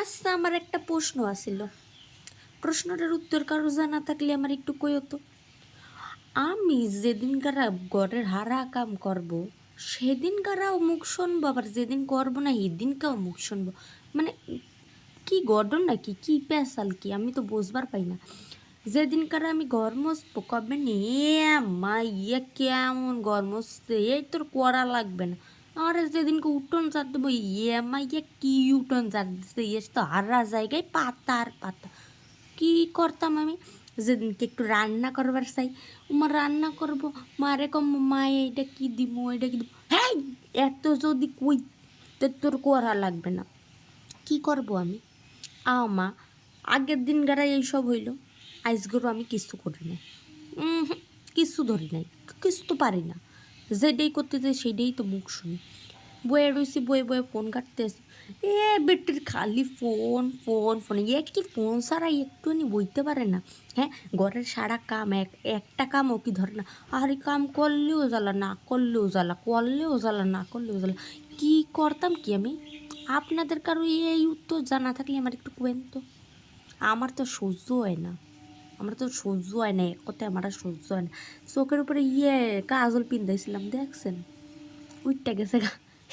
আচ্ছা, আমার একটা প্রশ্ন আছিল, প্রশ্নটার উত্তর কারো জানা থাকলে আমার একটু কইও তো। আমি যেদিনকার ঘরের হারা কাম করব সেদিনকারাও মুখ শুনবো, আবার যেদিন করবো না সেদিনকাও মুখ শুনবো? মানে কি গঠন নাকি, কি পেশাল কি, আমি তো বুঝবার পাই না। যেদিনকার আমি ঘর মুছবো কবে নি মা ইয়ে কেমন ঘর মুছছে, এই তোর করা লাগবে না। আর যেদিনকে উঠোন ঝাড় দেবো ইয়ে মা ইয়ে কি উঠোন ঝাড় দিচ্ছে, ইয়ে তো হারা জায়গায় পাতা আর পাতা। কি করতাম আমি যেদিনকে একটু রান্না করবার চাই, মা রান্না করবো, মারে কম মা এইটা কি দিব এটা কি দিব, হ্যাঁ এত যদি কই তোর করা লাগবে না। কি করব আমি? মা আগের দিন গারা এইসব হইল, আইসগুলো আমি কিছু করি নাই, কিছু ধরি নাই, কিছু তো পারি না। যেটাই করতে চাই সেটাই তো মুখ শুনি। বয়ে রয়েছি, বয়ে বয়ে ফোন কাটতে আসি, বেটির খালি ফোন ফোন ফোন, কি ফোন ছাড়া একটুখানি বইতে পারে না? হ্যাঁ, ঘরের সারা কাম একটা কামও কি ধরে না? আর এই কাম করলেও জ্বালা, না করলেও জ্বালা, করলেও জ্বালা, না করলেও জ্বালা। কী করতাম কি আমি? আপনাদের কারো এই উত্তর জানা থাকলে আমার একটু কোয়েন তো। আমার তো সহ্য হয় না, আমার তো সহ্য হয় না, এক কথায় আমার আর সহ্য হয় না। চোখের উপরে কাজল পিন্দাইছিলাম দেখছেন, উইটটা গেছে গা।